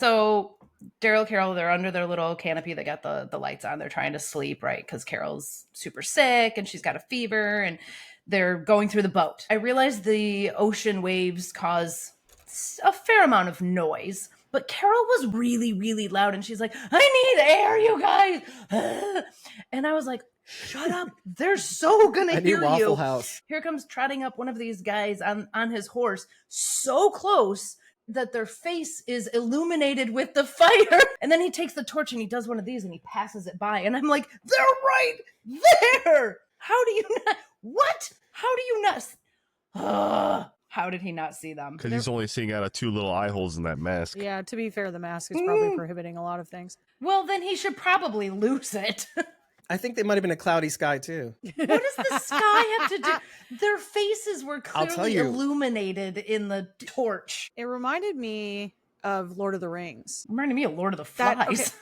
So Daryl, Caryl, they're under their little canopy. They got the lights on. They're trying to sleep, right? Because Carol's super sick and she's got a fever, and they're going through the boat. I realize the ocean waves cause a fair amount of noise, but Caryl was really, really loud, and she's like, "I need air, you guys!" And I was like, "Shut up! They're so gonna I need hear Waffle you." House. Here comes trotting up one of these guys on his horse, so close that their face is illuminated with the fire. And then he takes the torch and he does one of these and he passes it by. And I'm like, they're right there. How do you not? What? How do you not? How did he not see them? Because he's only seeing out of 2 little eye holes in that mask. Yeah, to be fair, the mask is probably prohibiting a lot of things. Well, then he should probably lose it. I think they might have been a cloudy sky too. What does the sky have to do? Their faces were clearly illuminated in the torch. It reminded me of Lord of the Rings. It reminded me of Lord of the Flies.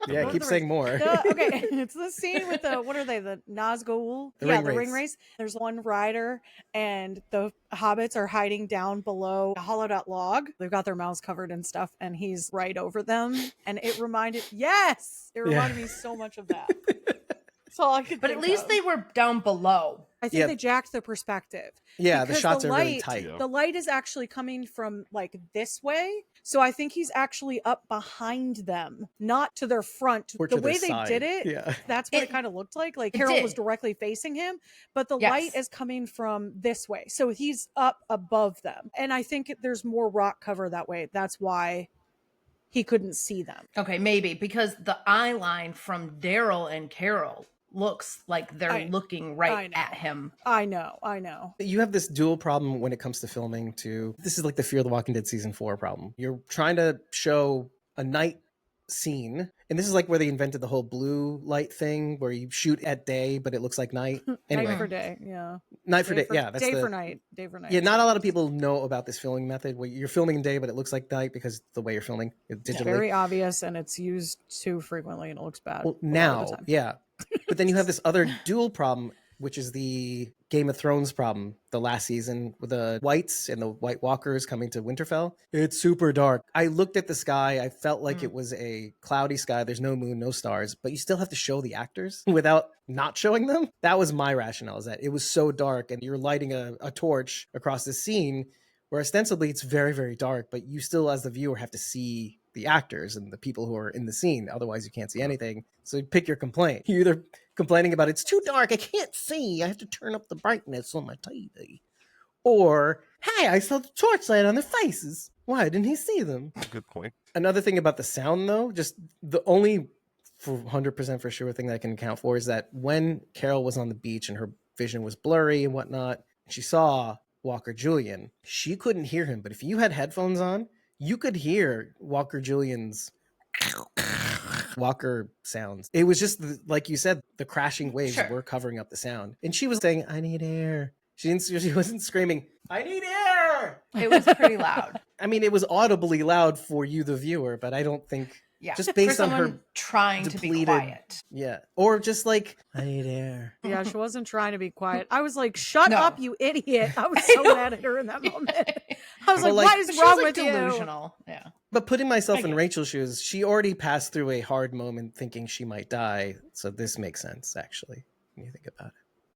Yeah, keep saying more. Okay, it's the scene with the, what are they, the Nazgul? The ring race. There's one rider, and the hobbits are hiding down below a hollowed out log. They've got their mouths covered and stuff, and he's right over them. And it reminded me so much of that. That's all I could But at least they were down below. I think they jacked the perspective. Yeah, the shots are really tight. The light is actually coming from like this way. So I think he's actually up behind them, not to their front. Or the to way their they side. did it, Yeah. that's what it kind of looked like. Like Caryl was directly facing him, but the light is coming from this way. So he's up above them. And I think there's more rock cover that way. That's why he couldn't see them. Okay, maybe because the eye line from Daryl and Caryl looks like they're looking right at him. I know. You have this dual problem when it comes to filming too. This is like the Fear the Walking Dead season 4 problem. You're trying to show a night scene, and this is like where they invented the whole blue light thing where you shoot at day but it looks like night. Anyway, night for day, yeah. Night for day, yeah. That's day for night. Day for night. Yeah, not a lot of people know about this filming method where you're filming day but it looks like night because the way you're filming it digitally. It's very obvious, and it's used too frequently, and it looks bad. Well, now, yeah. But then you have this other dual problem, which is the Game of Thrones problem, the last season with the Whites and the White Walkers coming to Winterfell. It's super dark. I looked at the sky. I felt like it was a cloudy sky. There's no moon, no stars, but you still have to show the actors without not showing them. That was my rationale, is that it was so dark and you're lighting a torch across the scene where ostensibly it's very, very dark, but you still as the viewer have to see the actors and the people who are in the scene. Otherwise you can't see anything. So pick your complaint. You're either complaining about it's too dark, I can't see, I have to turn up the brightness on my TV. Or, hey, I saw the torchlight on their faces. Why didn't he see them? Good point. Another thing about the sound though, just the only for 100% for sure thing that I can account for is that when Caryl was on the beach and her vision was blurry and whatnot, she saw Walker Julian. She couldn't hear him, but if you had headphones on, you could hear Walker Julian's Walker sounds. It was just, like you said, the crashing waves were covering up the sound. And she was saying, I need air. She wasn't screaming, I need air. It was pretty loud. I mean, it was audibly loud for you, the viewer, but I don't think... Yeah, just based on her trying depleted, to be quiet. Yeah, or just like, I need air. Yeah, she wasn't trying to be quiet. I was like, shut up, you idiot. I was so mad at her in that moment. I was like, what is wrong with delusional. You? Yeah. But putting myself in Rachel's shoes, she already passed through a hard moment thinking she might die. So this makes sense, actually, when you think about it.